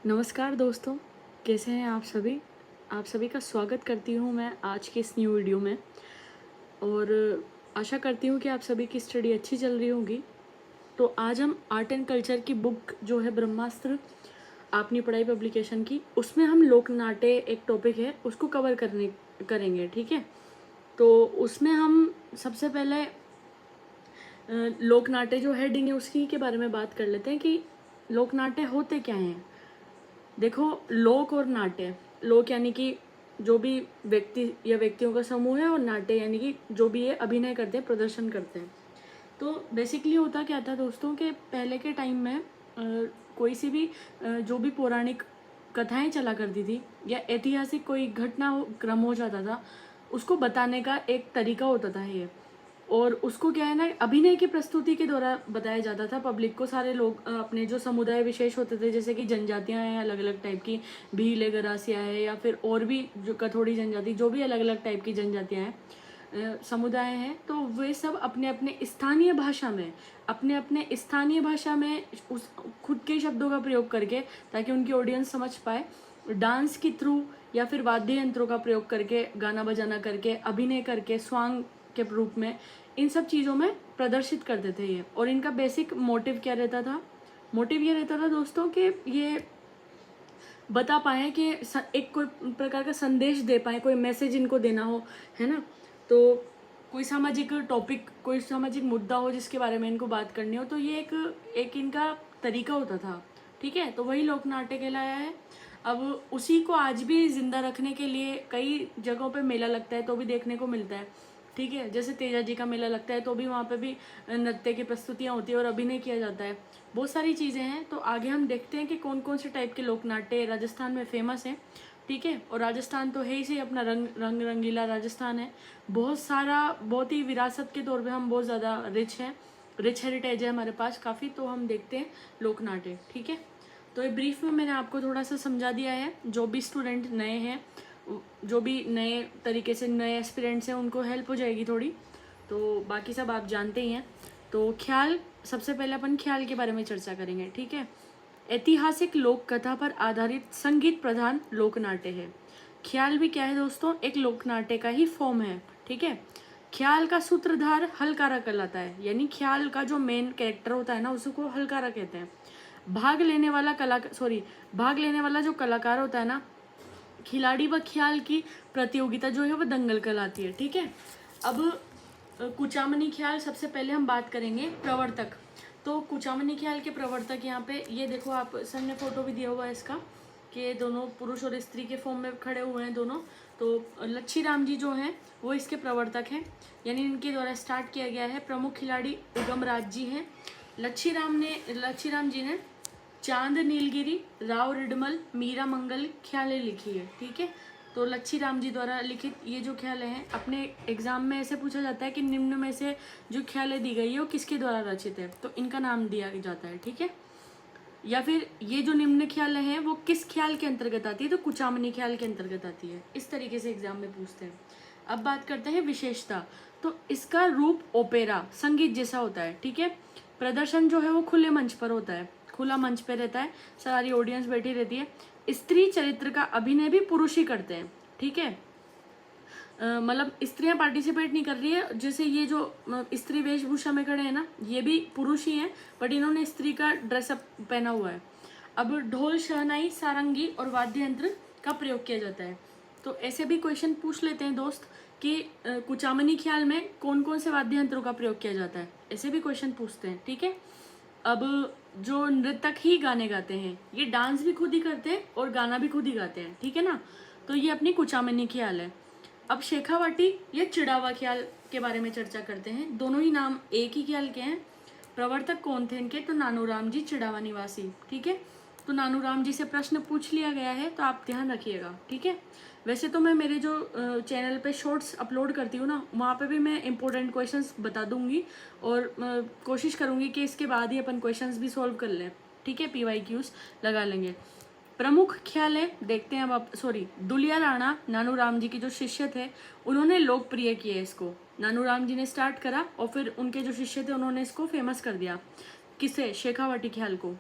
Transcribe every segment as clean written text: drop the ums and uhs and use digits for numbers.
नमस्कार दोस्तों, कैसे हैं आप सभी? आप सभी का स्वागत करती हूँ मैं आज के इस न्यू वीडियो में और आशा करती हूँ कि आप सभी की स्टडी अच्छी चल रही होगी। तो आज हम आर्ट एंड कल्चर की बुक जो है ब्रह्मास्त्र आपने पढ़ाई पब्लिकेशन की, उसमें हम लोक नाट्य एक टॉपिक है उसको करेंगे, ठीक है? तो उसमें हम सबसे पहले लोक नाट्य जो हेडिंग है उसकी के बारे में बात कर लेते हैं कि लोक नाट्य होते क्या हैं। देखो, लोक और नाट्य, लोक यानी कि जो भी व्यक्ति या व्यक्तियों का समूह है और नाट्य यानी कि जो भी ये अभिनय करते हैं, प्रदर्शन करते हैं। तो बेसिकली होता क्या था दोस्तों कि पहले के टाइम में कोई सी भी जो भी पौराणिक कथाएं चला करती थी या ऐतिहासिक कोई क्रम हो जाता था, उसको बताने का एक तरीका होता था ये। और उसको क्या है ना, अभिनय की प्रस्तुति के द्वारा बताया जाता था पब्लिक को। सारे लोग अपने जो समुदाय विशेष होते थे, जैसे कि जनजातियां हैं अलग अलग टाइप की, भील है, गरासिया है, या फिर और भी जो कथोड़ी जनजाति, जो भी अलग अलग टाइप की जनजातियां हैं, समुदाय हैं, तो वे सब अपने अपने स्थानीय भाषा में उस खुद के शब्दों का प्रयोग करके, ताकि उनकी ऑडियंस समझ पाए, डांस के थ्रू या फिर वाद्य यंत्रों का प्रयोग करके, गाना बजाना करके, अभिनय करके, स्वांग के रूप में, इन सब चीज़ों में प्रदर्शित करते थे ये। और इनका बेसिक मोटिव क्या रहता था? मोटिव ये रहता था दोस्तों कि ये बता पाए कि एक कोई प्रकार का संदेश दे पाए, कोई मैसेज इनको देना हो, है ना? तो कोई सामाजिक टॉपिक, कोई सामाजिक मुद्दा हो जिसके बारे में इनको बात करनी हो, तो ये एक इनका तरीका होता था, ठीक है? तो वही लोक नाट्य कहलाया है। अब उसी को आज भी जिंदा रखने के लिए कई जगहों पे मेला लगता है, तो भी देखने को मिलता है, ठीक है? जैसे तेजा जी का मेला लगता है तो भी वहाँ पे भी नृत्य की प्रस्तुतियाँ होती है और अभिनय किया जाता है। बहुत सारी चीज़ें हैं। तो आगे हम देखते हैं कि कौन कौन से टाइप के लोक नाट्य राजस्थान में फेमस हैं, ठीक है? और राजस्थान तो है ही सही, अपना रंग रंगीला राजस्थान है। बहुत सारा, बहुत ही विरासत के तौर पे हम बहुत ज़्यादा रिच हेरिटेज है हमारे पास काफ़ी। तो हम देखते हैं लोक नाट्य, ठीक है? तो ये ब्रीफ में मैंने आपको थोड़ा सा समझा दिया है। जो भी स्टूडेंट नए हैं, जो भी नए तरीके से नए एस्पिरेंट्स हैं, उनको हेल्प हो जाएगी थोड़ी। तो बाकी सब आप जानते ही हैं। तो ख्याल, सबसे पहले अपन ख्याल के बारे में चर्चा करेंगे, ठीक है? ऐतिहासिक लोक कथा पर आधारित संगीत प्रधान लोक नाट्य है। ख्याल भी क्या है दोस्तों? एक लोक नाट्य का ही फॉर्म है, ठीक है? ख्याल का सूत्रधार हलकारा कहलाता है, यानी ख्याल का जो मेन कैरेक्टर होता है ना, उसको हलकारा कहते हैं। भाग लेने वाला जो कलाकार होता है ना, खिलाड़ी व ख्याल की प्रतियोगिता जो है वो दंगल कहलाती है, ठीक है? अब कुचामनी ख्याल, सबसे पहले हम बात करेंगे प्रवर्तक। तो कुचामनी ख्याल के प्रवर्तक यहाँ पे ये देखो, आप सर ने फोटो भी दिया हुआ है इसका, कि दोनों पुरुष और स्त्री के फॉर्म में खड़े हुए हैं दोनों। तो लच्छी राम जी जो हैं वो इसके प्रवर्तक हैं, यानी इनके द्वारा स्टार्ट किया गया है। प्रमुख खिलाड़ी उगम राज जी हैं। लच्छी राम जी ने चांद नीलगिरी, राव रिडमल, मीरा मंगल ख्यालें लिखी है, ठीक है? तो लच्छी राम जी द्वारा लिखित ये जो ख्यालें हैं, अपने एग्जाम में ऐसे पूछा जाता है कि निम्न में से जो ख्यालें दी गई है वो किसके द्वारा रचित है, तो इनका नाम दिया जाता है, ठीक है? या फिर ये जो निम्न ख्यालें हैं वो किस ख्याल के अंतर्गत आती है, तो कुचामनी ख्याल के अंतर्गत आती है। इस तरीके से एग्जाम में पूछते हैं। अब बात करते हैं विशेषता। तो इसका रूप ओपेरा, संगीत जैसा होता है, ठीक है? प्रदर्शन जो है वो खुले मंच पर होता है, खुला मंच पे रहता है, सारी ऑडियंस बैठी रहती है। स्त्री चरित्र का अभिनय भी पुरुष ही करते हैं, ठीक है? मतलब स्त्रियां पार्टिसिपेट नहीं कर रही है। जैसे ये जो स्त्री वेशभूषा में खड़े हैं ना, ये भी पुरुष ही हैं, बट इन्होंने स्त्री का ड्रेसअप पहना हुआ है। अब ढोल, शहनाई, सारंगी और वाद्य यंत्र का प्रयोग किया जाता है। तो ऐसे भी क्वेश्चन पूछ लेते हैं दोस्त कि कुचामनी ख्याल में कौन कौन से वाद्य यंत्रों का प्रयोग किया जाता है, ऐसे भी क्वेश्चन पूछते हैं, ठीक है? अब जो नृतक ही गाने गाते हैं, ये डांस भी खुद ही करते हैं और गाना भी खुद ही गाते हैं, ठीक है ना? तो ये अपनी कुचामनी ख्याल है। अब शेखावाटी या चिड़ावा ख्याल के बारे में चर्चा करते हैं। दोनों ही नाम एक ही ख्याल के हैं। प्रवर्तक कौन थे इनके? तो नानूराम जी, चिड़ावा निवासी, ठीक है? तो नानूराम जी से प्रश्न पूछ लिया गया है, तो आप ध्यान रखिएगा, ठीक है? वैसे तो मैं मेरे जो चैनल पे शॉर्ट्स अपलोड करती हूँ ना, वहाँ पे भी मैं इंपॉर्टेंट क्वेश्चंस बता दूंगी और कोशिश करूंगी कि इसके बाद ही अपन क्वेश्चंस भी सॉल्व कर लें, ठीक है? PYQs लगा लेंगे। प्रमुख ख्याल है, देखते हैं अब आप। दुलिया राणा नानूराम जी के जो शिष्य थे, उन्होंने लोकप्रिय किया इसको। नानूराम जी ने स्टार्ट करा और फिर उनके जो शिष्य थे उन्होंने इसको फेमस कर दिया। किसे? शेखावाटी ख्याल को।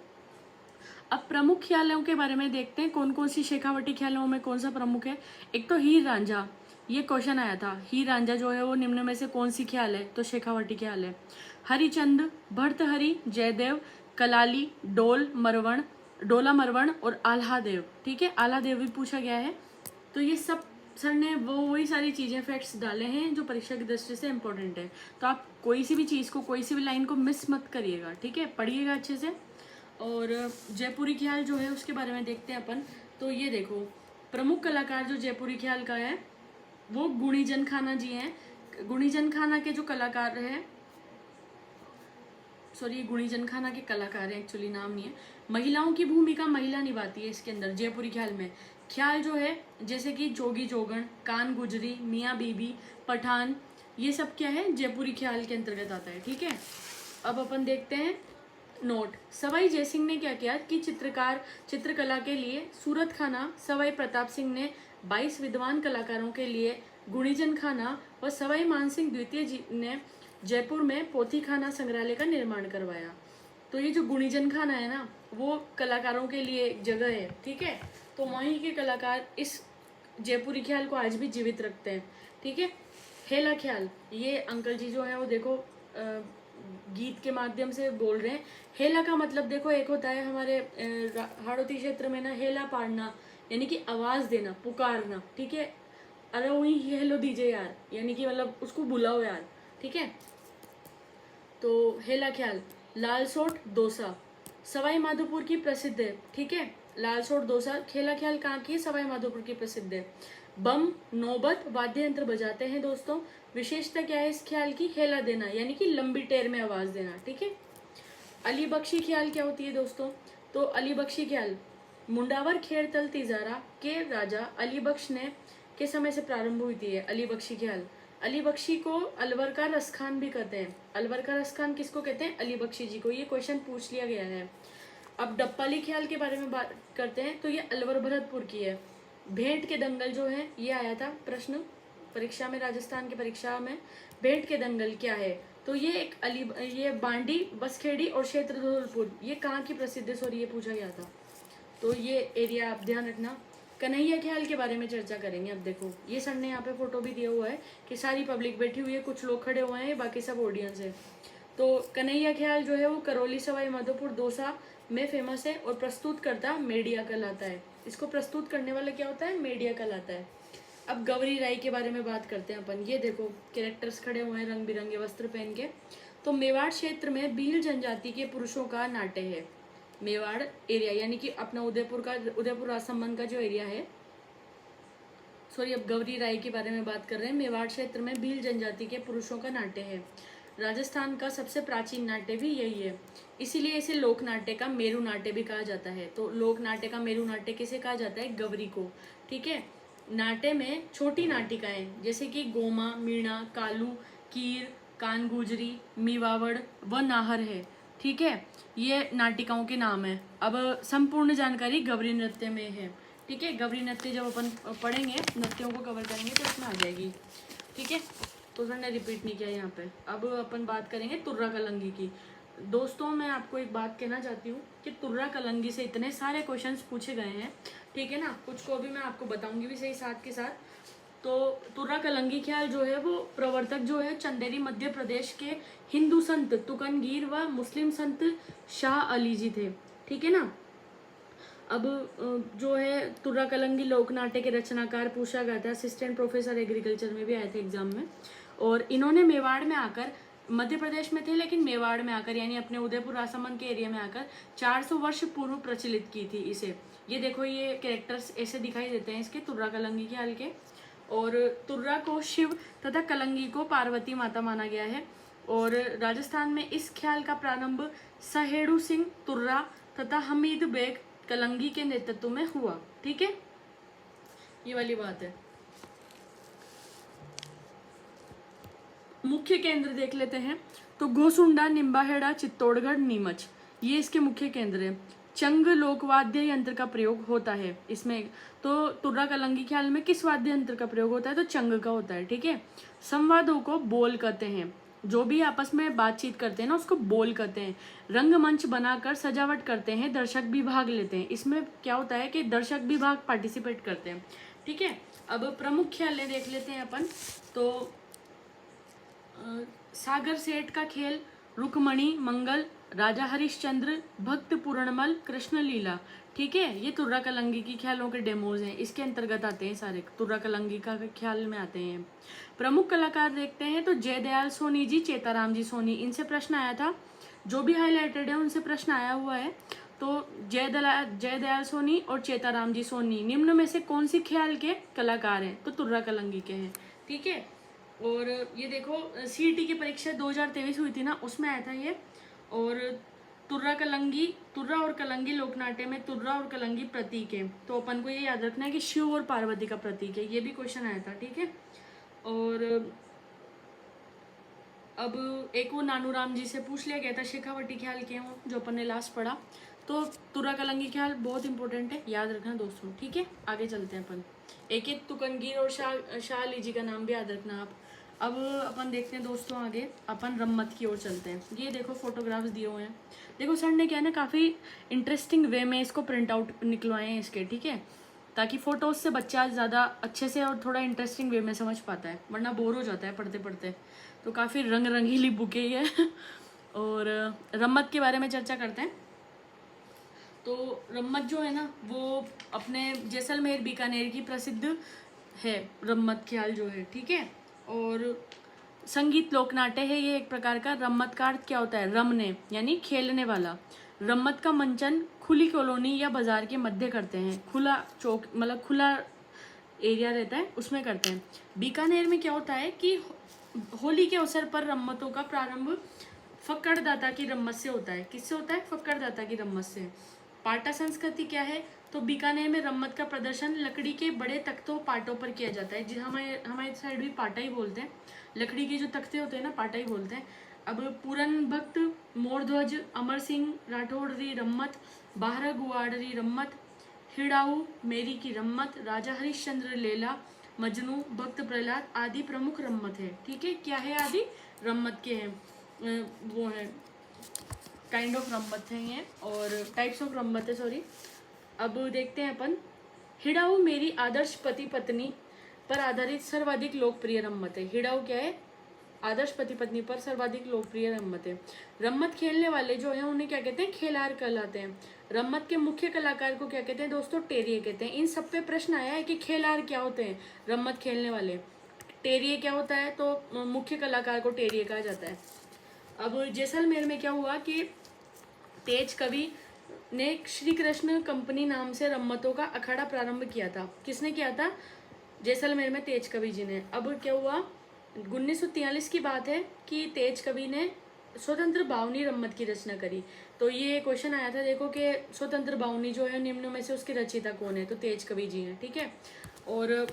अब प्रमुख ख्यालों के बारे में देखते हैं, कौन कौन सी शेखावटी ख्यालों में कौन सा प्रमुख है। एक तो हीर रांझा, ये क्वेश्चन आया था, हीर रांझा जो है वो निम्न में से कौन सी ख्याल है, तो शेखावटी ख्याल है। हरिचंद, भर्तहरि, जयदेव, कलाली, डोला मरवण और आल्हादेव, ठीक है, आल्हादेव भी पूछा गया है। तो ये सब सर ने वही सारी चीज़ें फैक्ट्स डाले हैं जो परीक्षा की दृष्टि से इम्पोर्टेंट है। तो आप कोई सी भी चीज़ को, कोई सी भी लाइन को मिस मत करिएगा, ठीक है, पढ़िएगा अच्छे से। और जयपुरी ख्याल जो है उसके बारे में देखते हैं अपन। तो ये देखो, प्रमुख कलाकार जो जयपुरी ख्याल का है वो गुणीजन खाना जी हैं। गुणीजन खाना के जो कलाकार हैं, सॉरी गुणीजन खाना के कलाकार हैं, एक्चुअली नाम नहीं है। महिलाओं की भूमिका महिला निभाती है इसके अंदर जयपुरी ख्याल में। ख्याल जो है जैसे कि जोगी जोगण, कान गुजरी, मियाँ बीबी, पठान, ये सब क्या है, जयपुरी ख्याल के अंतर्गत आता है, ठीक है। अब अपन देखते हैं नोट। सवाई जयसिंह ने क्या किया कि चित्रकला के लिए सूरत खाना, सवाई प्रताप सिंह ने 22 विद्वान कलाकारों के लिए गुणीजन खाना व सवाई मानसिंह द्वितीय जी ने जयपुर में पोथी खाना संग्रहालय का निर्माण करवाया। तो ये जो गुणीजन खाना है ना, वो कलाकारों के लिए एक जगह है, ठीक है। तो वहीं के कलाकार इस जयपुरी ख्याल को आज भी जीवित रखते हैं, ठीक है। हेला ख्याल, ये अंकल जी जो है वो देखो गीत के माध्यम से बोल रहे हैं। हेला का मतलब देखो, एक होता है हमारे हाड़ौती क्षेत्र में ना हेला पाड़ना, यानी कि आवाज देना, पुकारना, ठीक है। अरे वही हेलो दीजिए यार, यानी कि मतलब उसको बुलाओ यार, ठीक है। तो हेला ख्याल। लालसोट डोसा सवाई माधोपुर की प्रसिद्ध है, ठीक है। लालसोट डोसा हेला ख्याल कहाँ की है, सवाई माधोपुर की प्रसिद्ध है। बम, नौबत वाद्य यंत्र बजाते हैं दोस्तों। विशेषता क्या है इस ख्याल की, हेला देना, यानी कि लंबी टेर में आवाज देना, ठीक है। अली बख्शी ख्याल क्या होती है दोस्तों, तो अली बख्शी ख्याल मुंडावर खेड़तल तिजारा के राजा अली बख्श ने के समय से प्रारंभ हुई थी। अली बख्शी ख्याल, अली बख्शी को अलवर का रसखान भी कहते हैं। अलवर का रसखान किसको कहते हैं, अली बख्शी जी को। ये क्वेश्चन पूछ लिया गया है। अब डप्पाली ख्याल के बारे में बात करते हैं, तो ये अलवर भरतपुर की है। भेंट के दंगल जो है, ये आया था प्रश्न परीक्षा में, राजस्थान की परीक्षा में। भेंट के दंगल क्या है, तो ये एक ये बांडी, बसखेड़ी और क्षेत्र धौलपुर, ये कहाँ की प्रसिद्ध है, सॉरी ये पूछा गया था। तो ये एरिया आप ध्यान रखना। कन्हैया ख्याल के बारे में चर्चा करेंगे। अब देखो ये सर ने यहाँ पे फोटो भी दिया हुआ है कि सारी पब्लिक बैठी हुई है, कुछ लोग खड़े हुए हैं, बाकी सब ऑडियंस है। तो कन्हैया ख्याल जो है वो करौली सवाई माधोपुर दौसा में फेमस है और प्रस्तुत करता मेडिया कहलाता है। इसको प्रस्तुत करने वाला क्या होता है, मेडिया कहलाता है। अब गौरी राय के बारे में बात करते हैं अपन। ये देखो कैरेक्टर्स खड़े हुए हैं रंग बिरंगे वस्त्र पहन के। तो मेवाड़ क्षेत्र में भील जनजाति के पुरुषों का नाट्य है। मेवाड़ एरिया यानी कि अपना उदयपुर राजसमंद का जो एरिया है, सॉरी अब गौरी राय के बारे में बात कर रहे हैं। मेवाड़ क्षेत्र में भील जनजाति के पुरुषों का नाट्य है। राजस्थान का सबसे प्राचीन नाट्य भी यही है, इसीलिए इसे लोक नाट्य का मेरु नाट्य भी कहा जाता है। तो लोक नाट्य का मेरु नाट्य किसे कहा जाता है, गौरी को, ठीक है। नाट्य में छोटी नाटिकाएं जैसे कि गोमा, मीणा, कालू, कीर, कान गुजरी, मीवावड़ व नाहर है, ठीक है। ये नाटिकाओं के नाम है। अब संपूर्ण जानकारी गौरी नृत्य में है, ठीक है। गौरी नृत्य जब अपन पढ़ेंगे, नृत्यों को कवर करेंगे तो इसमें आ जाएगी, ठीक है। तो सर ने रिपीट नहीं किया यहाँ पे। अब अपन बात करेंगे तुर्रा कलंगी की। दोस्तों मैं आपको एक बात कहना चाहती हूँ कि तुर्रा कलंगी से इतने सारे क्वेश्चंस पूछे गए हैं, ठीक है ना। कुछ को भी मैं आपको बताऊंगी भी सही साथ के साथ। तो तुर्रा कलंगी ख्याल जो है वो प्रवर्तक जो है चंदेरी मध्य प्रदेश के हिंदू संत तुकनगीर व मुस्लिम संत शाह अली जी थे, ठीक है ना। अब जो है तुर्रा कलंगी लोक नाट्य के रचनाकार पूछा गया था, असिस्टेंट प्रोफेसर एग्रीकल्चर में भी आए थे एग्जाम में। और इन्होंने मेवाड़ में आकर, मध्य प्रदेश में थे लेकिन मेवाड़ में आकर यानी अपने उदयपुर राजसमंद के एरिया में आकर 400 वर्ष पूर्व प्रचलित की थी इसे। ये देखो ये कैरेक्टर्स ऐसे दिखाई देते हैं इसके, तुर्रा कलंगी ख्याल के। और तुर्रा को शिव तथा कलंगी को पार्वती माता माना गया है। और राजस्थान में इस ख्याल का प्रारंभ सहेड़ू सिंह तुर्रा तथा हमीद बेग कलंगी के नेतृत्व में हुआ, ठीक है। ये वाली बात है। मुख्य केंद्र देख लेते हैं। तो गोसुंडा, निम्बाहेड़ा, चित्तौड़गढ़, नीमच, ये इसके मुख्य केंद्र है। चंग लोकवाद्य यंत्र का प्रयोग होता है इसमें। तो तुर्रा कलंगी ख्याल में किस वाद्य यंत्र का प्रयोग होता है, तो चंग का होता है, ठीक है। संवादों को बोल कहते हैं। जो भी आपस में बातचीत करते हैं ना उसको बोल कहते हैं। रंगमंच बनाकर सजावट करते हैं, दर्शक भी भाग लेते हैं। इसमें क्या होता है कि दर्शक भी भाग पार्टिसिपेट करते हैं। ठीक है, अब प्रमुख ख्यालें देख लेते हैं अपन। तो सागर सेठ का खेल, रुक्मणी मंगल, राजा हरिश्चंद्र, भक्त पूर्णमल, कृष्ण लीला। ठीक है, ये तुर्रा कलंगी की ख्यालों के डेमोज हैं, इसके अंतर्गत आते हैं सारे, तुर्रा कलंगी का ख्याल में आते हैं। प्रमुख कलाकार देखते हैं तो जयदयाल सोनी जी, चेताराम जी सोनी, इनसे प्रश्न आया था। जो भी हाईलाइटेड है उनसे प्रश्न आया हुआ है। तो जयदयाल सोनी और चेताराम जी सोनी निम्न में से कौन सी ख्याल के कलाकार हैं? तो तुर्रा कलंगी के हैं। ठीक है, और ये देखो सीईटी की परीक्षा 2023 हुई थी ना, उसमें आया था ये। और तुर्रा और कलंगी लोकनाट्य में तुर्रा और कलंगी प्रतीक है, तो अपन को ये याद रखना है कि शिव और पार्वती का प्रतीक है, ये भी क्वेश्चन आया था। ठीक है, और अब एक वो नानूराम जी से पूछ लिया गया था शेखावटी ख्याल के हो, जो अपन ने लास्ट पढ़ा। तो तुर्रा कलंगी ख्याल बहुत इंपॉर्टेंट है, याद रखना दोस्तों। ठीक है, आगे चलते हैं अपन। एक तुकनगीर और शाह अली जी का नाम भी याद रखना आप। अब अपन देखते हैं दोस्तों आगे, अपन रम्मत की ओर चलते हैं। ये देखो फोटोग्राफ्स दिए हुए हैं। देखो सर ने क्या है ना, काफ़ी इंटरेस्टिंग वे में इसको प्रिंट आउट निकलवाए हैं इसके। ठीक है, ताकि फोटोज से बच्चा ज़्यादा अच्छे से और थोड़ा इंटरेस्टिंग वे में समझ पाता है, वरना बोर हो जाता है पढ़ते पढ़ते। तो काफ़ी रंग रंगीली बुक है ये। और रम्मत के बारे में चर्चा करते हैं। तो रम्मत जो है ना, वो अपने जैसलमेर बीकानेर की प्रसिद्ध है रम्मत ख्याल जो है। ठीक है, और संगीत लोकनाट्य है ये एक प्रकार का। रम्मत का अर्थ क्या होता है? रमने यानी खेलने वाला। रम्मत का मंचन खुली कॉलोनी या बाजार के मध्य करते हैं, खुला चौक मतलब खुला एरिया रहता है उसमें करते हैं। बीकानेर में क्या होता है कि होली के अवसर पर रम्मतों का प्रारंभ फक्कड़दाता की रम्मत से होता है। किससे होता है? फक्कड़दाता की रम्मत से। पाटा संस्कृति क्या है? तो बीकानेर में रम्मत का प्रदर्शन लकड़ी के बड़े तख्तों पाटों पर किया जाता है। जी हमारे साइड भी पाटा ही बोलते हैं, लकड़ी के जो तख्ते होते हैं ना पाटा ही बोलते हैं। अब पूरन भक्त, मोरध्वज, अमर सिंह राठौड़ी रम्मत, बाहरा गुआड़री रम्मत, हिड़ाऊ मेरी की रम्मत, राजा हरिश्चंद्र लेला, मजनू, भक्त प्रहलाद आदि प्रमुख रम्मत है। ठीक है, क्या है? आदि रम्मत के हैं, वो है काइंड ऑफ रम्मत है ये, और टाइप्स ऑफ रम्मत है, सॉरी। अब देखते हैं अपन, हिड़ाऊ मेरी आदर्श पति पत्नी पर आधारित सर्वाधिक लोकप्रिय रम्मत है। हिड़ाऊ क्या है? आदर्श पति पत्नी पर सर्वाधिक लोकप्रिय रम्मत है। रम्मत खेलने वाले जो है उन्हें क्या कहते हैं? खेलार कहलाते हैं। रम्मत के मुख्य कलाकार को क्या कहते हैं दोस्तों? टेरिये कहते हैं। इन सब पे प्रश्न आया है कि खेलार क्या होते हैं? रम्मत खेलने वाले। टेरिये क्या होता है? तो मुख्य कलाकार को टेरिये कहा जाता है। अब जैसलमेर में क्या हुआ कि तेज कवि ने श्री कृष्ण कंपनी नाम से रम्मतों का अखाड़ा प्रारंभ किया था। किसने किया था? जैसलमेर में तेज कवि जी ने। अब क्या हुआ, 1943 की बात है कि तेज कवि ने स्वतंत्र बावनी रम्मत की रचना करी। तो ये क्वेश्चन आया था देखो कि स्वतंत्र बावनी जो है निम्न में से उसके रचयिता कौन है? तो तेज कवि जी हैं। ठीक है, और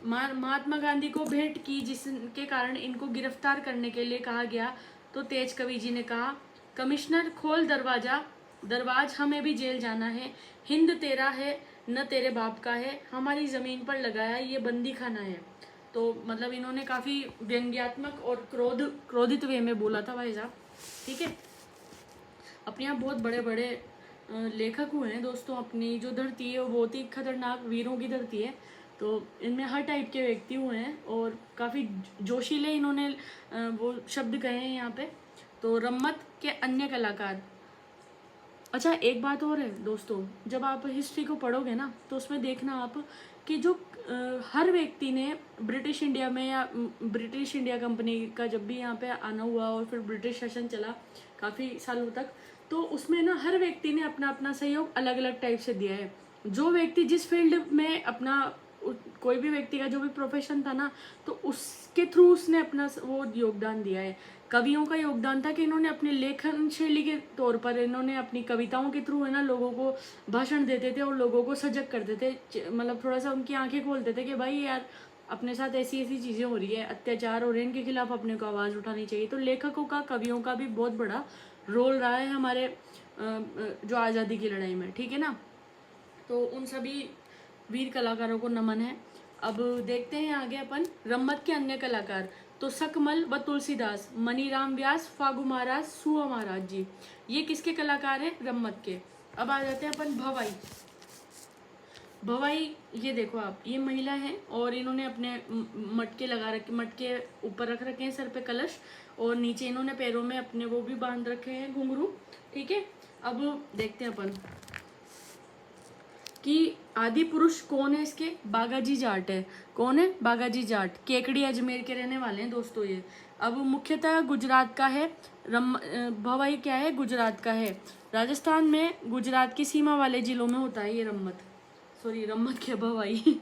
महात्मा गांधी को भेंट की जिसके कारण इनको गिरफ्तार करने के लिए कहा गया। तो तेज कवि जी ने कहा, कमिश्नर खोल दरवाज हमें भी जेल जाना है, हिंद तेरा है न तेरे बाप का है, हमारी ज़मीन पर लगाया ये बंदी खाना है। तो मतलब इन्होंने काफ़ी व्यंग्यात्मक और क्रोधित वे में बोला था भाई साहब। ठीक है, अपने यहाँ बहुत बड़े बड़े लेखक हुए हैं दोस्तों। अपनी जो धरती है वो बहुत ही खतरनाक वीरों की धरती है, तो इनमें हर टाइप के व्यक्ति हुए हैं और काफ़ी जोशीले इन्होंने वो शब्द कहे हैं यहाँ पे। तो रम्मत के अन्य कलाकार। अच्छा, एक बात और है दोस्तों, जब आप हिस्ट्री को पढ़ोगे ना तो उसमें देखना आप कि जो हर व्यक्ति ने ब्रिटिश इंडिया में या ब्रिटिश इंडिया कंपनी का जब भी यहाँ पे आना हुआ और फिर ब्रिटिश शासन चला काफ़ी सालों तक, तो उसमें ना हर व्यक्ति ने अपना अपना सहयोग अलग अलग टाइप से दिया है। जो व्यक्ति जिस फील्ड में अपना कोई भी व्यक्ति का जो भी प्रोफेशन था ना, तो उसके थ्रू उसने अपना वो योगदान दिया है। कवियों का योगदान था कि इन्होंने अपने लेखन शैली के तौर पर इन्होंने अपनी कविताओं के थ्रू है ना लोगों को भाषण देते थे और लोगों को सजग करते थे, मतलब थोड़ा सा उनकी आंखें खोलते थे कि भाई यार अपने साथ ऐसी ऐसी चीज़ें हो रही है, अत्याचार हो रहे हैं, इनके खिलाफ अपने को आवाज़ उठानी चाहिए। तो लेखकों का, कवियों का भी बहुत बड़ा रोल रहा है हमारे जो आज़ादी की लड़ाई में। ठीक है ना, तो उन सभी वीर कलाकारों को नमन है। अब देखते हैं आगे अपन रम्मत के अन्य कलाकार। तो तो सकमल व तुलसीदास, मनीराम व्यास, फागु महाराज, सुआ महाराज जी, ये किसके कलाकार हैं? रम्मत के। अब आ जाते हैं अपन भवाई। भवाई, ये देखो आप, ये महिला है और इन्होंने अपने मटके लगा रखे, मटके ऊपर रख रखे हैं सर पे कलश, और नीचे इन्होंने पैरों में अपने वो भी बांध रखे हैं घुंघरू। ठीक है, अब देखते हैं अपन कि आदि पुरुष कौन है इसके? बागाजी जाट है। कौन है? बागाजी जाट, केकड़ी अजमेर के रहने वाले हैं दोस्तों ये। अब मुख्यतः गुजरात का है। भवाई क्या है? गुजरात का है। राजस्थान में गुजरात की सीमा वाले जिलों में होता है ये रम्मत, सॉरी रम्मत क्या, भवाई।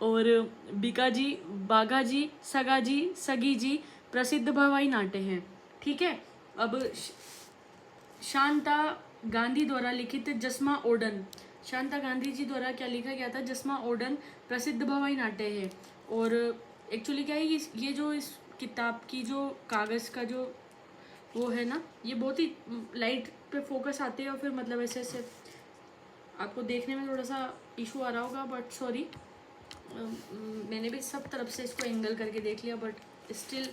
और बीकाजी, बागाजी, सगाजी, सगीजी प्रसिद्ध भवाई नाट्य हैं। ठीक है, अब शांता गांधी द्वारा लिखित जसमा ओडन, शांता गांधी जी द्वारा क्या लिखा गया था? जसमा ओडन प्रसिद्ध भवाई नाट्य है। और एक्चुअली क्या है, ये जो इस किताब की जो कागज़ का जो वो है ना, ये बहुत ही लाइट पे फोकस आते हैं और फिर मतलब ऐसे ऐसे आपको देखने में थोड़ा सा इशू आ रहा होगा, बट सॉरी, मैंने भी सब तरफ से इसको एंगल करके देख लिया, बट स्टिल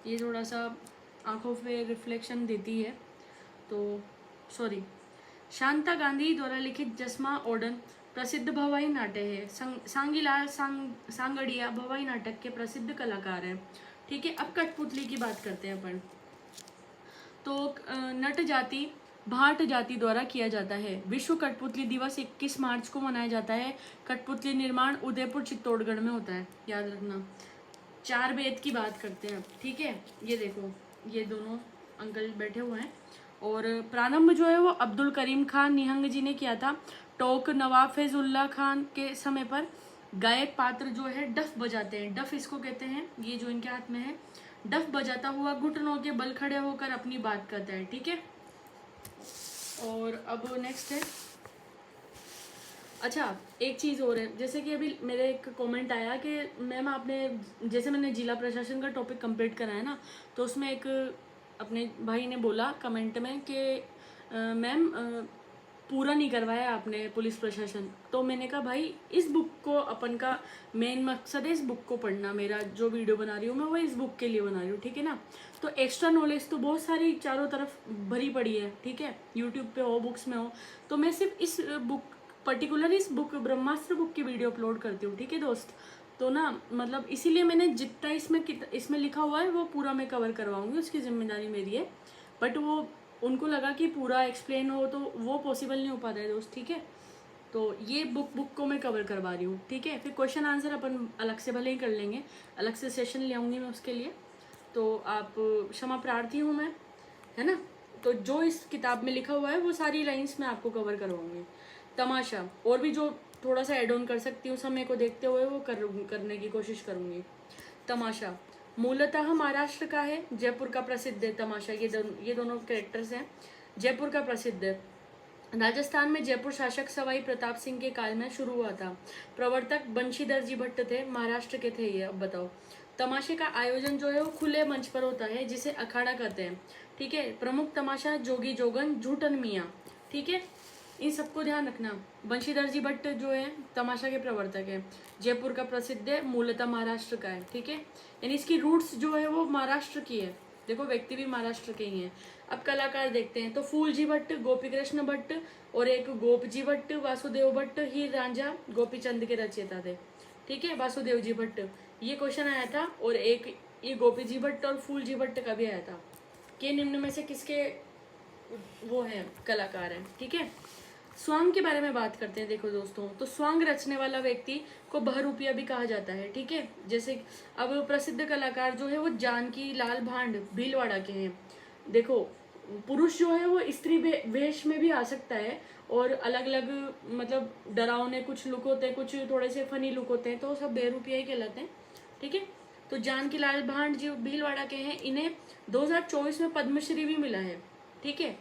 ये थोड़ा सा आंखों पे रिफ्लेक्शन देती है, तो सॉरी। शांता गांधी द्वारा लिखित जसमा ओडन प्रसिद्ध भवाई नाट्य है। सांगीलाल सांगड़िया भवाई नाटक के प्रसिद्ध कलाकार हैं। ठीक है, अब कठपुतली की बात करते हैं अपन। तो नट जाति भाट जाति द्वारा किया जाता है। विश्व कठपुतली दिवस 21 मार्च को मनाया जाता है। कठपुतली निर्माण उदयपुर चित्तौड़गढ़ में होता है, याद रखना। चार बेद की बात करते हैं। ठीक है, ये देखो, ये दोनों अंकल बैठे हुए हैं, और प्रारंभ जो है वो अब्दुल करीम खान निहंग जी ने किया था। टोक नवाब फैजुल्ला खान के समय पर गायक पात्र जो है डफ बजाते हैं। डफ इसको कहते हैं, ये जो इनके हाथ में है, डफ बजाता हुआ घुटनों के बल खड़े होकर अपनी बात करता है। ठीक है, और अब नेक्स्ट है, अच्छा एक चीज़ और है, जैसे कि अभी मेरे एक कमेंट आया कि मैम आपने, जैसे मैंने जिला प्रशासन का टॉपिक कंप्लीट करा है ना, तो उसमें एक अपने भाई ने बोला कमेंट में कि मैम पूरा नहीं करवाया आपने पुलिस प्रशासन। तो मैंने कहा भाई, इस बुक को अपन का मेन मकसद है इस बुक को पढ़ना। मेरा जो वीडियो बना रही हूँ मैं वो इस बुक के लिए बना रही हूँ, ठीक है ना। तो एक्स्ट्रा नॉलेज तो बहुत सारी चारों तरफ भरी पड़ी है, ठीक है, यूट्यूब पे हो, बुक्स में हो। तो मैं सिर्फ इस बुक, पर्टिकुलर इस बुक ब्रह्मास्त्र बुक की वीडियो अपलोड करती हूँ, ठीक है दोस्त। तो ना मतलब इसीलिए मैंने जितना इसमें लिखा हुआ है वो पूरा मैं कवर करवाऊंगी, उसकी जिम्मेदारी मेरी है। बट वो उनको लगा कि पूरा एक्सप्लेन हो तो वो पॉसिबल नहीं हो पाता है दोस्त, ठीक है। तो ये बुक को मैं कवर करवा रही हूँ, ठीक है। फिर क्वेश्चन आंसर अपन अलग से भले ही कर लेंगे, अलग से सेशन ले आऊँगी मैं उसके लिए। तो आप क्षमा प्रार्थी हूँ मैं, है ना। तो जो इस किताब में लिखा हुआ है वो सारी लाइंस मैं आपको कवर करवाऊँगी। तमाशा, और भी जो थोड़ा सा एड ऑन कर सकती हूँ समय को देखते हुए वो करने की कोशिश करूँगी। तमाशा मूलतः महाराष्ट्र का है, जयपुर का प्रसिद्ध है तमाशा। ये दोनों कैरेक्टर्स हैं, जयपुर का प्रसिद्ध है। राजस्थान में जयपुर शासक सवाई प्रताप सिंह के काल में शुरू हुआ था। प्रवर्तक बंशीधर जी भट्ट थे, महाराष्ट्र के थे ये। अब बताओ, तमाशे का आयोजन जो है वो खुले मंच पर होता है जिसे अखाड़ा कहते हैं, ठीक है। प्रमुख तमाशा जोगी जोगन, झूठन मियाँ, ठीक है। इन सबको ध्यान रखना। बंशीधर जी भट्ट जो है तमाशा के प्रवर्तक है, जयपुर का प्रसिद्ध है, मूलतः महाराष्ट्र का है, ठीक है। यानी इसकी रूट्स जो है वो महाराष्ट्र की है। देखो व्यक्ति भी महाराष्ट्र के ही हैं। अब कलाकार देखते हैं, तो फूल जी भट्ट, गोपी कृष्ण भट्ट और एक गोप जी भट्ट, वासुदेव भट्ट, हीर रांझा गोपीचंद के रचयिता थे, ठीक है। वासुदेव जी भट्ट, ये क्वेश्चन आया था। और एक ये गोपी जी भट्ट और फूल जी भट्ट का भी आया था कि निम्न में से किसके वो हैं कलाकार हैं, ठीक है। स्वांग के बारे में बात करते हैं। देखो दोस्तों, तो स्वांग रचने वाला व्यक्ति को बहरूपिया भी कहा जाता है, ठीक है। जैसे अब प्रसिद्ध कलाकार जो है वो जानकी लाल भांड भीलवाड़ा के हैं। देखो पुरुष जो है वो स्त्री वेश में भी आ सकता है और अलग अलग मतलब डरावने कुछ लुक होते हैं, कुछ थोड़े से फनी लुक होते हैं, तो सब बहरूपिया ही कहलाते हैं, ठीक है। तो जानकी लाल भांड जो भीलवाड़ा के हैं, इन्हें 2024 में पद्मश्री भी मिला है, ठीक है।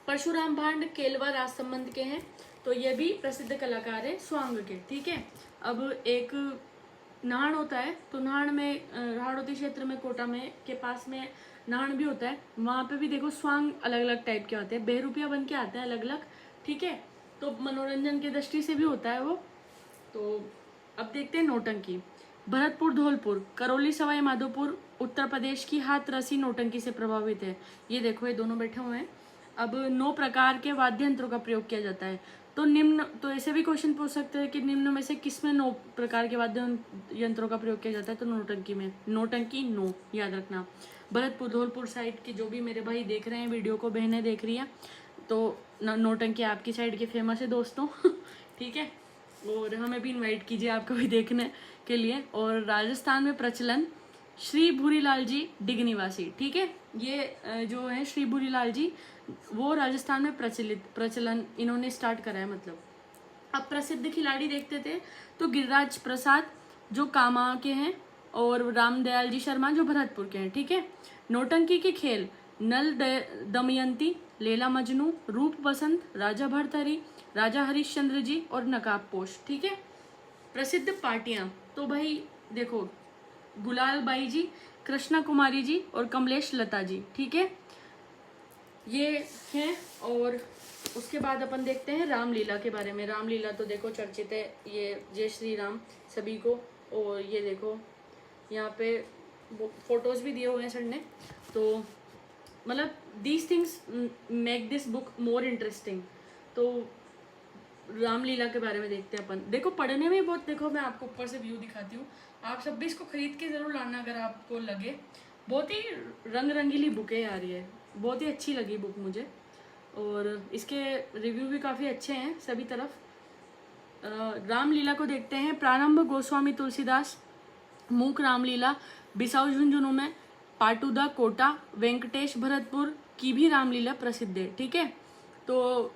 परशुराम भांड केलवा राज संबंध के हैं, तो ये भी प्रसिद्ध कलाकार है स्वांग के, ठीक है। अब एक नाहन होता है, तो नाहन में हाड़ौती क्षेत्र में कोटा में के पास में नाहन भी होता है, वहाँ पे भी देखो स्वांग अलग अलग टाइप के आते हैं, बहरूपिया बन के आते हैं अलग अलग, ठीक है। तो मनोरंजन की दृष्टि से भी होता है वो। तो अब देखते हैं नौटंकी। भरतपुर धौलपुर करौली सवाई माधोपुर उत्तर प्रदेश की हाथरसी नौटंकी से प्रभावित है। ये देखो ये दोनों बैठे हुए हैं। अब 9 प्रकार के वाद्य यंत्रों का प्रयोग किया जाता है। तो निम्न, तो ऐसे भी क्वेश्चन पूछ सकते हैं कि निम्न में से किसमें 9 प्रकार के वाद्य यंत्रों का प्रयोग किया जाता है। तो नौटंकी में, नौटंकी 9 याद रखना। भरतपुर धौलपुर साइड के जो भी मेरे भाई देख रहे हैं वीडियो को, बहनें देख रही हैं, तो नौटंकी आपकी साइड की फेमस है दोस्तों। ठीक है, और हमें भी इनवाइट कीजिए आपको भी देखने के लिए। और राजस्थान में प्रचलन श्री भूरीलाल जी डिग निवासी, ठीक है, ये जो है श्री भूरीलाल जी, वो राजस्थान में प्रचलन इन्होंने स्टार्ट करा है मतलब। अब प्रसिद्ध खिलाड़ी देखते थे तो गिरिराज प्रसाद जो कामा के हैं और रामदयाल जी शर्मा जो भरतपुर के हैं, ठीक है। नौटंकी के खेल नल दमयंती, लैला मजनू, रूप बसंत, राजा भरथरी, राजा हरिश्चंद्र जी और नकाब पोश, ठीक है। प्रसिद्ध पार्टियां तो भाई देखो, गुलाल बाई जी, कृष्णा कुमारी जी और कमलेश लता जी, ठीक है, ये हैं। और उसके बाद अपन देखते हैं रामलीला के बारे में। रामलीला तो देखो चर्चित है, ये जय श्री राम सभी को। और ये देखो यहाँ पे फोटोज भी दिए हुए हैं सर ने। तो मतलब these things make this book more interesting. तो रामलीला के बारे में देखते हैं अपन। देखो पढ़ने में बहुत, देखो मैं आपको ऊपर से व्यू दिखाती हूँ, आप सब भी इसको खरीद के ज़रूर लाना अगर आपको लगे। बहुत ही रंग रंगीली बुक है यार, ये बहुत ही अच्छी लगी बुक मुझे। और इसके रिव्यू भी काफ़ी अच्छे हैं सभी तरफ। रामलीला को देखते हैं। प्रारंभ गोस्वामी तुलसीदास, मूक रामलीला बिसाऊ झुंझुनू में, पाटुदा कोटा, वेंकटेश भरतपुर की भी रामलीला प्रसिद्ध है, ठीक है। तो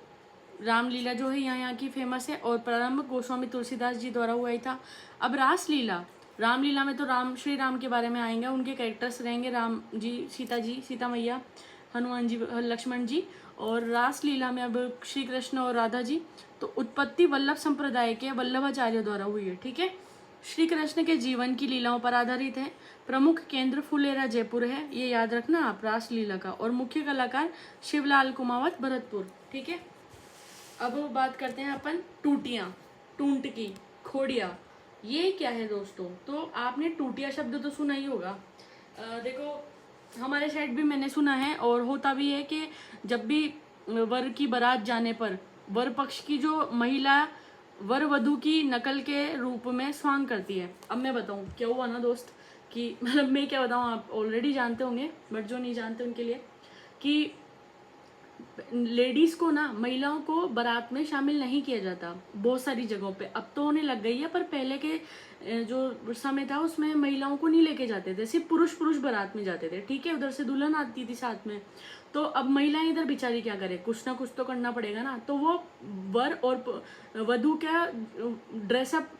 रामलीला जो है यहाँ की फेमस है। और प्रारंभ गोस्वामी तुलसीदास जी द्वारा हुआ ही था। अब रासलीला, रामलीला में तो श्री राम के बारे में आएंगे, उनके कैरेक्टर्स रहेंगे राम जी, सीता मैया, हनुमान जी, लक्ष्मण जी। और रासलीला में अब श्री कृष्ण और राधा जी। तो उत्पत्ति वल्लभ संप्रदाय के वल्लभाचार्य द्वारा हुई है, ठीक है। श्री कृष्ण के जीवन की लीलाओं पर आधारित है। प्रमुख केंद्र फुलेरा जयपुर है, ये याद रखना आप, रासलीला का। और मुख्य कलाकार शिवलाल कुमावत भरतपुर, ठीक है। अब बात करते हैं अपन टूटियाँ, टूंटकी, खोड़िया, ये क्या है दोस्तों। तो आपने टूटिया शब्द तो सुना ही होगा। देखो हमारे साइड भी मैंने सुना है, और होता भी है कि जब भी वर की बारात जाने पर वर पक्ष की जो महिला वर वधु की नकल के रूप में स्वांग करती है। अब मैं बताऊं क्या हुआ ना दोस्त, कि मतलब मैं क्या बताऊं, आप ऑलरेडी जानते होंगे, बट जो नहीं जानते उनके लिए, कि लेडीज को ना, महिलाओं को बारात में शामिल नहीं किया जाता बहुत सारी जगहों पे। अब तो होने लग गई है, पर पहले के जो समय था उसमें महिलाओं को नहीं लेके जाते थे, सिर्फ पुरुष बारात में जाते थे, ठीक है। उधर से दुल्हन आती थी साथ में। तो अब महिलाएं इधर बेचारी क्या करे, कुछ ना कुछ तो करना पड़ेगा ना। तो वो वर और वधु का ड्रेसअप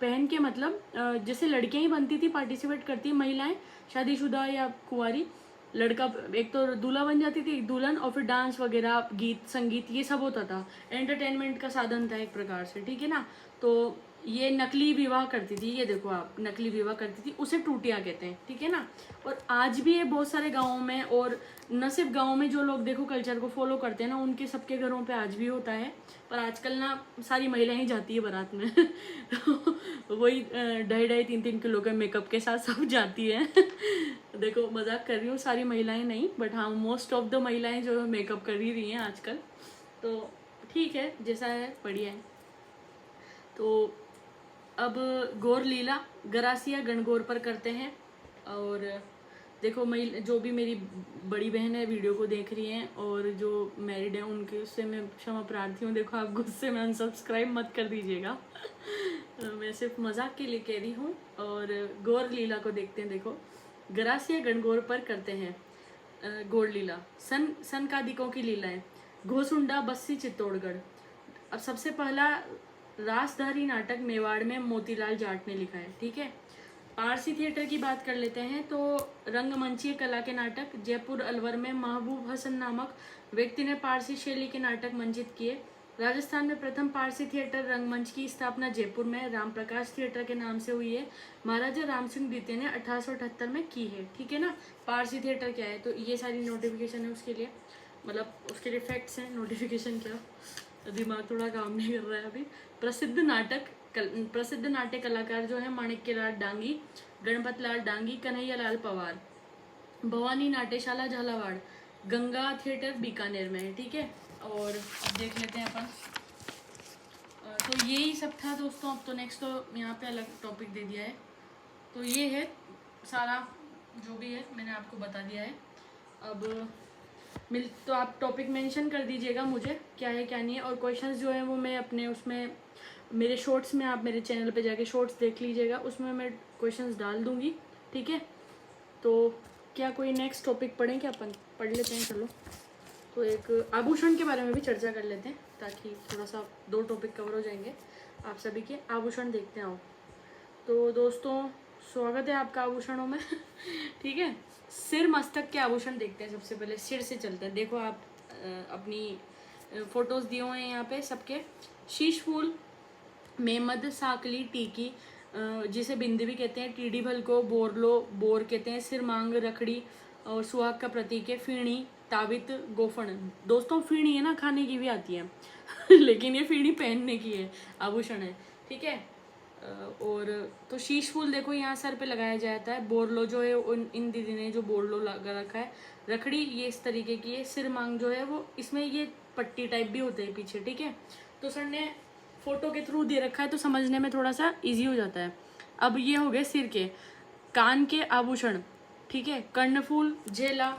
पहन के, मतलब जैसे लड़कियां ही बनती थी, पार्टिसिपेट करती महिलाएं शादीशुदा या कुंवारी, लड़का एक तो दूल्हा बन जाती थी, दुल्हन, और फिर डांस वगैरह, गीत संगीत, ये सब होता था। एंटरटेनमेंट का साधन था एक प्रकार से, ठीक है ना। तो ये नकली विवाह करती थी, ये देखो आप, नकली विवाह करती थी, उसे टूटियाँ कहते हैं, ठीक है ना। और आज भी ये बहुत सारे गाँवों में, और न सिर्फ गाँव में, जो लोग देखो कल्चर को फॉलो करते हैं ना, उनके सबके घरों पे आज भी होता है। पर आजकल ना सारी महिलाएं ही जाती है बारात में। तो वही 2.5-3 किलो के मेकअप के साथ सब जाती है। देखो मजाक कर रही हूँ, सारी महिलाएं नहीं, बट हाँ मोस्ट ऑफ द महिलाएं जो मेकअप कर ही रही हैं आजकल। तो ठीक है, जैसा है बढ़िया है। तो अब गौर लीला गरासिया गणगौर पर करते हैं। और देखो जो भी मेरी बड़ी बहन है वीडियो को देख रही हैं, और जो मैरिड है उनके, उससे मैं क्षमा प्रार्थी हूँ। देखो आप गुस्से में अनसब्सक्राइब मत कर दीजिएगा। मैं सिर्फ मजाक के लिए कह रही हूँ। और गौर लीला को देखते हैं। देखो गरासिया गणगौर पर करते हैं गौर लीला। सनकादिकों की लीलाएं, घोसुंडा, बस्सी, चित्तौड़गढ़। अब सबसे पहला रासधारी नाटक मेवाड़ में मोतीलाल जाट ने लिखा है, ठीक है। पारसी थिएटर की बात कर लेते हैं। तो रंगमंचीय कला के नाटक, जयपुर अलवर में महबूब हसन नामक व्यक्ति ने पारसी शैली के नाटक मंचित किए। राजस्थान में प्रथम पारसी थिएटर रंगमंच की स्थापना जयपुर में रामप्रकाश थिएटर के नाम से हुई है। महाराजा राम सिंह द्वितीय ने 1878 में की है, ठीक है ना। पारसी थिएटर क्या है, तो ये सारी नोटिफिकेशन है उसके लिए, मतलब उसके लिए फैक्ट्स हैं, नोटिफिकेशन क्या, दिमाग थोड़ा काम नहीं कर रहा है अभी। प्रसिद्ध नाटक प्रसिद्ध नाट्य कलाकार जो है माणिक्यलाल डांगी, गणपत लाल डांगी, कन्हैया लाल पवार। भवानी नाट्यशाला झालावाड़, गंगा थिएटर बीकानेर में है, ठीक है। और अब देख लेते हैं अपन। तो यही सब था दोस्तों। अब तो नेक्स्ट तो यहाँ पे अलग टॉपिक दे दिया है। तो ये है सारा जो भी है मैंने आपको बता दिया है। अब तो आप टॉपिक मेंशन कर दीजिएगा मुझे क्या है क्या नहीं है, और क्वेश्चंस जो है वो मैं अपने उसमें मेरे शॉर्ट्स में, आप मेरे चैनल पे जाके शॉर्ट्स देख लीजिएगा, उसमें मैं क्वेश्चंस डाल दूँगी, ठीक है। तो क्या कोई नेक्स्ट टॉपिक पढ़ें क्या? अपन पढ़ लेते हैं, चलो। तो एक आभूषण के बारे में भी चर्चा कर लेते हैं, ताकि थोड़ा सा 2 टॉपिक कवर हो जाएंगे आप सभी के। आभूषण देखते हैं आओ। तो दोस्तों स्वागत है आपका आभूषणों में ठीक है। सिर मस्तक के आभूषण देखते हैं। सबसे पहले सिर से चलते हैं। देखो आप अपनी फोटोज दिए हुए हैं यहाँ पे सबके। शीश फूल, मेमद, साकली, टीकी, जिसे बिंदी भी कहते हैं, टीडी भल को बोरलो, बोर कहते हैं, सिर मांग, रखड़ी और सुहाग का प्रतीक है, फीणी, ताबित, गोफण। दोस्तों फीणी है ना, खाने की भी आती है लेकिन ये फीणी पहनने की है, आभूषण है, ठीक है। और तो शीश फूल देखो यहाँ सर पे लगाया जाता है। बोरलो जो है इन दीदी ने जो बोरलो लगा रखा है। रखड़ी ये इस तरीके की है। सिर मांग जो है वो इसमें ये पट्टी टाइप भी होते हैं पीछे, ठीक है। तो सर ने फोटो के थ्रू दे रखा है तो समझने में थोड़ा सा इजी हो जाता है। अब ये हो गए सिर के। कान के आभूषण, ठीक है। कर्णफूल, झेला,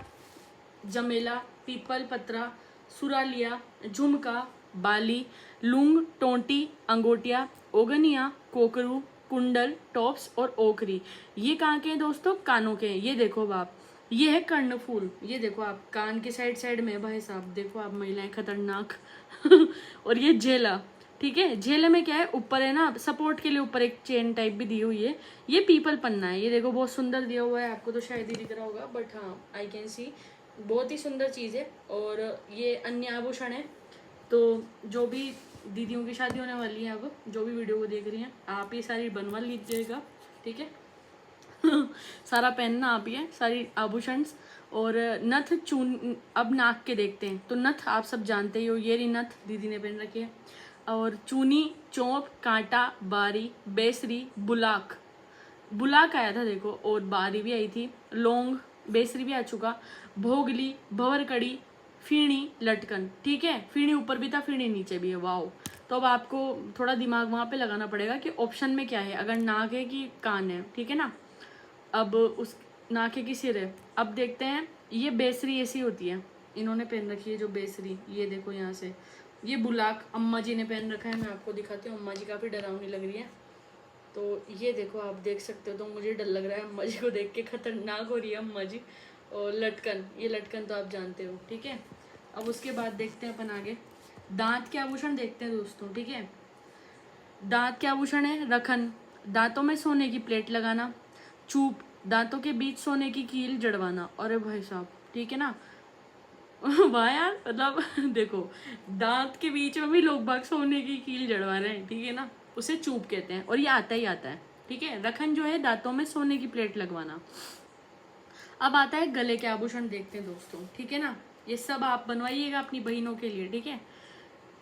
जमेला, पीपल पत्रा, सुरालिया, झुमका, बाली, लूंग, टोंटी, अंगोटिया, ओगनिया, कोकरू, कुंडल, टॉप्स और ओखरी। ये कहाँ के हैं दोस्तों? कानों के हैं। ये देखो आप, ये है कर्णफूल। ये देखो आप कान के साइड में भाई साहब, देखो आप महिलाएं खतरनाक और ये झेला, ठीक है। झेले में क्या है, ऊपर है ना सपोर्ट के लिए ऊपर एक चेन टाइप भी दी हुई है। ये पीपल पन्ना है। ये देखो बहुत सुंदर दिया हुआ है, आपको तो शायद ही दिख रहा होगा, बट हाँ आई कैन सी, बहुत ही सुंदर चीज़ है। और ये अन्य आभूषण है। तो जो भी दीदियों की शादी होने वाली है, अब जो भी वीडियो को देख रही हैं, आप ये सारी बनवा लीजिएगा, ठीक है सारा पहनना आप ही है, सारी आभूषण। और नथ, चून, अब नाक के देखते हैं। तो नथ आप सब जानते ही हो, ये रही नथ दीदी ने पहन रखी है। और चूनी, चौंक, कांटा, बारी, बेसरी, बुलाक, बुलाक आया था देखो, और बारी भी आई थी। लौंग, बेसरी भी आ चुका। भोगली, भंवरकड़ी, फीणी, लटकन, ठीक है। फीणी ऊपर भी था, फीणी नीचे भी है, वाओ। तो अब आपको थोड़ा दिमाग वहाँ पे लगाना पड़ेगा कि ऑप्शन में क्या है, अगर नाक है कि कान है, ठीक है ना। अब उस नाक है कि सिर है। अब देखते हैं, ये बेसरी ऐसी होती है, इन्होंने पहन रखी है जो बेसरी, ये देखो यहाँ से। ये बुलाक अम्मा जी ने पहन रखा है, मैं आपको दिखाती हूँ। अम्मा जी काफ़ी डरावनी लग रही है। तो ये देखो आप देख सकते हो, तो मुझे डर लग रहा है अम्मा जी को देख के, खतरनाक हो रही है अम्मा जी। और लटकन, ये लटकन तो आप जानते हो, ठीक है। अब उसके बाद देखते हैं अपन आगे। दांत के आभूषण देखते हैं दोस्तों, ठीक है। दांत के आभूषण है रखन, दांतों में सोने की प्लेट लगाना। चूप, दांतों के बीच सोने की कील जड़वाना। अरे भाई साहब, ठीक है ना वाह यार, मतलब देखो दांत के बीच में भी लोग बाग सोने की कील जड़वा रहे हैं, ठीक है ना। उसे चूप कहते हैं, और ये आता ही आता है, ठीक है। रखन जो है दांतों में सोने की प्लेट लगवाना। अब आता है गले के आभूषण देखते हैं दोस्तों, ठीक है ना। ये सब आप बनवाइएगा अपनी बहनों के लिए, ठीक है।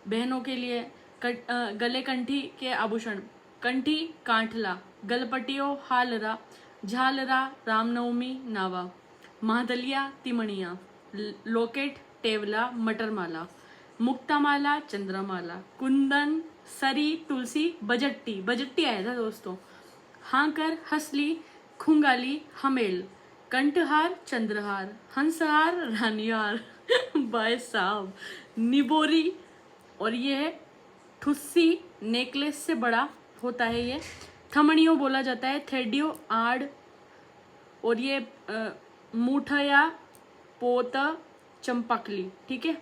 बहनों के लिए गले कंठी के आभूषण। कंठी, कांठला, गलपटियो, हालरा, झालरा, रामनवमी, नावा, महादलिया, तिमणिया, लोकेट, टेवला, मटरमाला, मुक्तामाला, चंद्रमाला, कुंदन, सरी, तुलसी, बजट्टी, बजट्टी आया था दोस्तों। हांकर, हसली, खुंगाली, हमेल, कंठहार, चंद्रहार, हंसहार, रानियार भाई साहब, निबोरी, और ये है ठुस्सी, नेकलेस से बड़ा होता है ये। थमड़ियों बोला जाता है, थेडियो, आड़, और ये मूठया, पोता, चंपकली, ठीक है।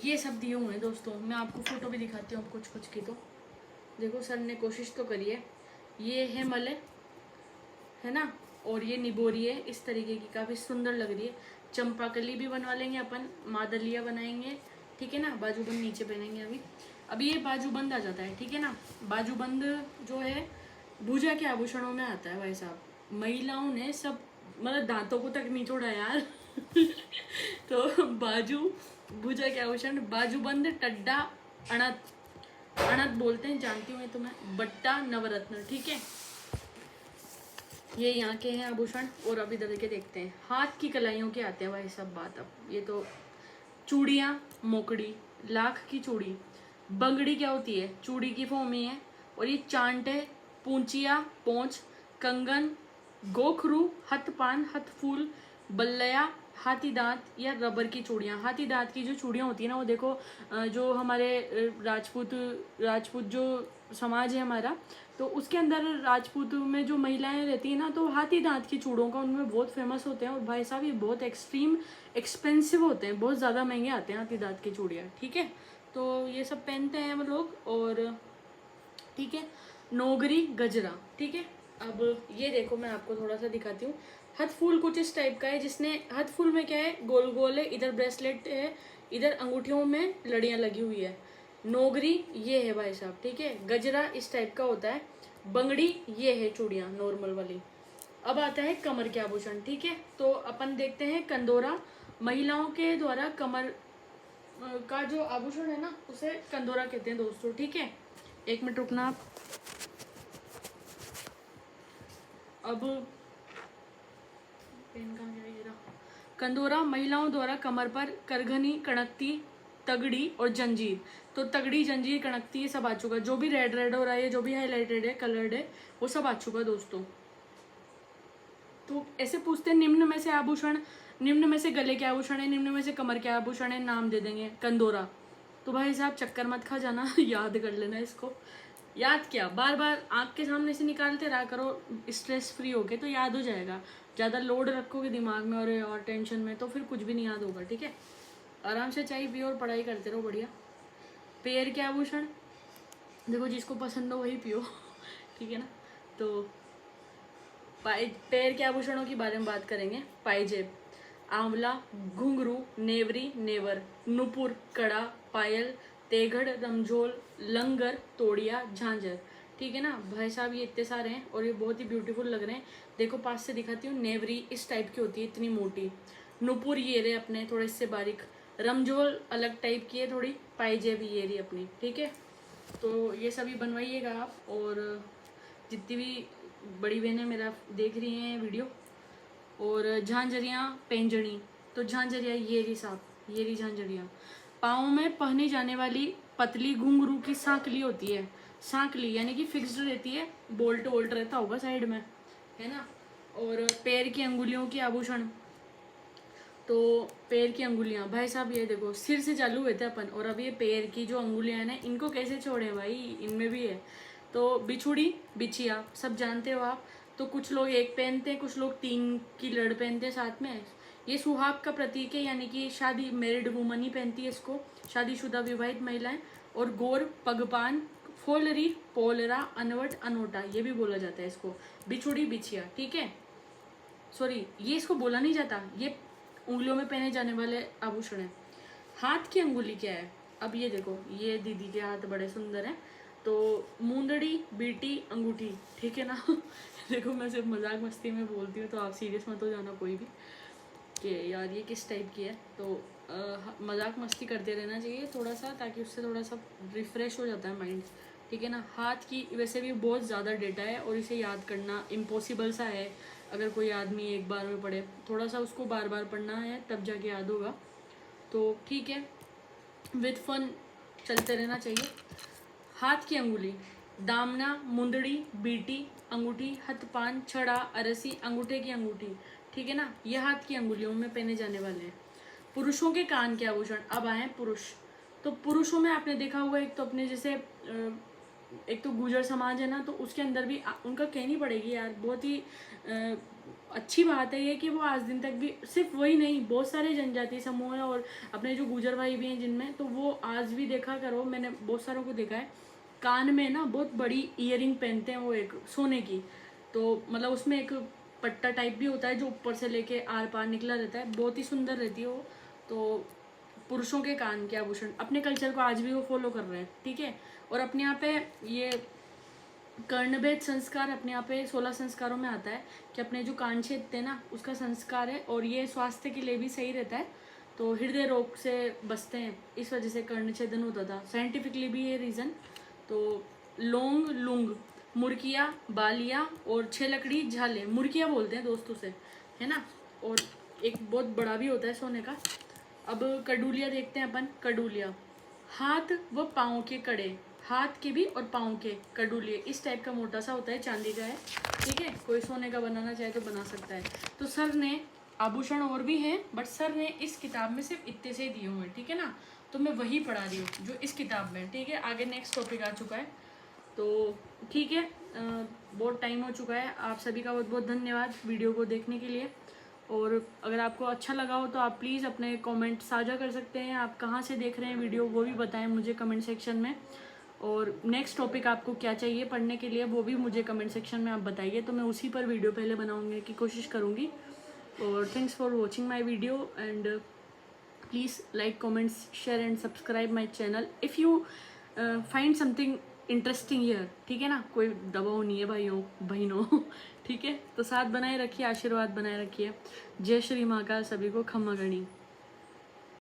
ये सब दिए हुए हैं दोस्तों। मैं आपको फोटो भी दिखाती हूँ कुछ कुछ की। तो देखो सर ने कोशिश तो करी है। ये है मले, है ना, और ये निबोरी है, इस तरीके की काफ़ी सुंदर लग रही है। चंपाकली भी बनवा लेंगे अपन, मादलिया बनाएंगे, ठीक है ना। बाजूबंद नीचे पहनेंगे अभी ये बाजूबंद आ जाता है, ठीक है ना। बाजूबंद जो है भुजा के आभूषणों में आता है भाई साहब। महिलाओं ने सब मतलब दांतों को तक नहीं छोड़ा यार तो भुजा के आभूषण, बाजूबंद, टड्डा, अणत, अणत बोलते हैं, जानती हूँ मैं तुम्हें। बट्टा नवरत्न, ठीक है। ये यहाँ के हैं आभूषण। और अब इधर के देखते हैं, हाथ की कलाइयों के आते हैं भाई सब बात। अब ये तो चूड़ियाँ, मोकड़ी, लाख की चूड़ी, बंगड़ी क्या होती है, चूड़ी की फॉर्म ही है। और ये चांटे, पूंचिया, पोंछ, कंगन, गोखरू, हथपान, हथफूल, बल्लया, हाथी दांत या रबर की चूड़ियाँ। हाथी दांत की जो चूड़ियाँ होती है ना, वो देखो जो हमारे राजपूत राजपूत जो समाज है हमारा, तो उसके अंदर राजपूत में जो महिलाएं रहती है ना, तो हाथी दांत की चूड़ों का उनमें बहुत फेमस होते हैं। और भाई साहब ये बहुत एक्सट्रीम एक्सपेंसिव होते हैं, बहुत ज़्यादा महंगे आते हैं हाथी दांत की चूड़ियाँ, ठीक है। तो ये सब पहनते हैं वो लोग। और ठीक है, नोगरी, गजरा, ठीक है। अब ये देखो मैं आपको थोड़ा सा दिखाती हूँ। हथ फूल कुछ इस टाइप का है, जिसने हथ फूल में क्या है, गोल गोल है, इधर ब्रेसलेट है, इधर अंगूठियों में लड़ियाँ लगी हुई है। नोगरी ये है भाई साहब, ठीक है। गजरा इस टाइप का होता है। बंगड़ी ये है चूड़ियाँ नॉर्मल वाली। अब आता है कमर के आभूषण, ठीक है। तो अपन देखते हैं कंदोरा। महिलाओं के द्वारा कमर का जो आभूषण है ना, उसे कंदोरा कहते हैं दोस्तों, ठीक है। एक मिनट रुकना आप। अब पेन कहाँ गया ये रहा। कंदोरा महिलाओं द्वारा कमर पर करघनी, कणकती, तगड़ी और जंजीर। तो तगड़ी, जंजीर, कणकती ये सब आ चुका। जो भी रेड रेड हो रहा है, जो भी हाईलाइटेड है, कलर्ड है, वो सब आ चुका दोस्तों। तो ऐसे पूछते हैं निम्न में से आभूषण, निम्न में से गले के आभूषण है, निम्न में से कमर के आभूषण है, नाम दे देंगे कंदोरा। तो भाई साहब चक्कर मत खा जाना याद कर लेना इसको। याद क्या, बार बार आँख के सामने से निकालते रहा करो स्ट्रेस फ्री होके, तो याद हो जाएगा। ज़्यादा लोड रखोगे दिमाग में और टेंशन में, तो फिर कुछ भी नहीं याद होगा, ठीक है। आराम से चाय पियो और पढ़ाई करते रहो बढ़िया। पैर के आभूषण देखो, जिसको पसंद हो वही पियो ठीक है ना। तो पैर के आभूषणों के बारे में बात करेंगे। पायजेब, आंवला, घुंघरू, नेवरी, नेवर, नुपुर, कड़ा, पायल, तेगड़, रमझोल, लंगर, तोड़िया, झांझर, ठीक है ना। भाई साहब ये इतने सारे हैं और ये बहुत ही ब्यूटीफुल लग रहे हैं। देखो पास से दिखाती हूँ। नेवरी इस टाइप की होती है, इतनी मोटी। नुपुर ये रहे अपने थोड़े से बारीक। रमझोल अलग टाइप की है थोड़ी। पायजेब ये रही अपनी, ठीक है। तो ये सभी बनवाइएगा आप। और जितनी भी बड़ी बहनें मेरा देख रही हैं वीडियो। और झांझरियाँ, पेंजड़ी, तो झांझरियाँ ये रही साहब, ये रही झांझरियाँ। पाँव में पहनी जाने वाली पतली घुंघरू की सांकली होती है। सांकली यानी कि फिक्स्ड रहती है, बोल्ट वोल्ट रहता होगा साइड में, है ना। और पैर की अंगुलियों के आभूषण, तो पैर की अंगुलियां भाई साहब ये देखो, सिर से चालू हुए थे अपन और अब ये पैर की जो अंगुलियां हैं ना, इनको कैसे छोड़े भाई, इनमें भी है। तो बिछुड़ी, बिछिया सब जानते हो आप। तो कुछ लोग एक पहनते हैं, कुछ लोग 3 की लड़ पहनते हैं साथ में। ये सुहाग का प्रतीक है, यानी कि शादी, मैरिड वुमन ही पहनती है इसको, शादीशुदा विवाहित महिलाएं। और गोर, पगपान, फोलरी, पोलरा, अनवट, अनोटा ये भी बोला जाता है इसको। बिछुड़ी, बिछिया, ठीक है। सॉरी, ये इसको बोला नहीं जाता, ये उंगलियों में पहने जाने वाले आभूषण है। हाथ की अंगुली क्या है, अब ये देखो, ये दीदी के हाथ बड़े सुंदर हैं। तो मूंदड़ी, बीटी, अंगूठी, ठीक है ना देखो मैं सिर्फ मजाक मस्ती में बोलती हूँ, तो आप सीरियस मत हो जाना कोई भी कि यार ये किस टाइप की है। तो मजाक मस्ती करते रहना चाहिए थोड़ा सा, ताकि उससे थोड़ा सा रिफ्रेश हो जाता है माइंड, ठीक है ना। हाथ की वैसे भी बहुत ज़्यादा डेटा है और इसे याद करना इम्पॉसिबल सा है। अगर कोई आदमी एक बार में पढ़े, थोड़ा सा उसको बार बार पढ़ना है तब जाके याद होगा। तो ठीक है, विद फन चलते रहना चाहिए। हाथ की अंगुली, दामना, मुंदड़ी, बीटी, अंगूठी, हथपान, छड़ा, अरसी, अंगूठे की अंगूठी, ठीक है ना। ये हाथ की अंगुलियों में पहने जाने वाले हैं। पुरुषों के कान के आभूषण, अब आए पुरुष। तो पुरुषों में आपने देखा हुआ, एक तो अपने जैसे एक तो गुर्जर समाज है ना, तो उसके अंदर भी उनका कहनी पड़ेगी यार, बहुत ही अच्छी बात है ये कि वो आज दिन तक भी, सिर्फ वही नहीं, बहुत सारे जनजातीय समूह हैं और अपने जो गुर्जर भाई भी हैं जिनमें, तो वो आज भी देखा करो, मैंने बहुत सारों को देखा है, कान में ना बहुत बड़ी ईयरिंग पहनते हैं, वो एक सोने की। तो मतलब उसमें एक पट्टा टाइप भी होता है जो ऊपर से लेके आर पार निकला रहता है, बहुत ही सुंदर रहती है वो। तो पुरुषों के कान के आभूषण अपने कल्चर को आज भी वो फॉलो कर रहे हैं, ठीक है। और अपने यहाँ पे ये कर्णभेद संस्कार अपने यहाँ पे 16 संस्कारों में आता है कि अपने जो कान छेदते हैं ना, उसका संस्कार है, और ये स्वास्थ्य के लिए भी सही रहता है। तो हृदय रोग से बचते हैं, इस वजह से कर्ण छेदन होता था, साइंटिफिकली भी ये रीज़न तो लोंग लुंग, मुर्किया बालिया और 6 लकड़ी झाले, मुर्किया बोलते हैं दोस्तों से, है ना। और एक बहुत बड़ा भी होता है सोने का। अब कडूलिया देखते हैं अपन। कडूलिया, हाथ व पाँव के कड़े, हाथ के भी और पाँव के कडूलिए, इस टाइप का मोटा सा होता है, चांदी का है, ठीक है। कोई सोने का बनाना चाहे तो बना सकता है। तो सर ने आभूषण और भी हैं, बट सर ने इस किताब में सिर्फ इतने से ही दिए हुए हैं, ठीक है ना। तो मैं वही पढ़ा रही हूँ जो इस किताब में, ठीक है। आगे नेक्स्ट टॉपिक आ चुका है, तो ठीक है। बहुत टाइम हो चुका है। आप सभी का बहुत बहुत धन्यवाद वीडियो को देखने के लिए। और अगर आपको अच्छा लगा हो तो आप प्लीज़ अपने कमेंट साझा कर सकते हैं। आप कहाँ से देख रहे हैं वीडियो वो भी बताएं मुझे कमेंट सेक्शन में। और नेक्स्ट टॉपिक आपको क्या चाहिए पढ़ने के लिए वो भी मुझे कमेंट सेक्शन में आप बताइए, तो मैं उसी पर वीडियो पहले बनाऊंगी की कोशिश करूँगी। और thanks for watching my video and please like, comments, share and subscribe my channel if you find something interesting year, ठीक है ना। कोई दबाव नहीं है भाइयों बहनों ठीक है। तो साथ बनाए रखिए, आशीर्वाद बनाए रखिए। जय श्री महाकाल, सभी को खम्मा गणी।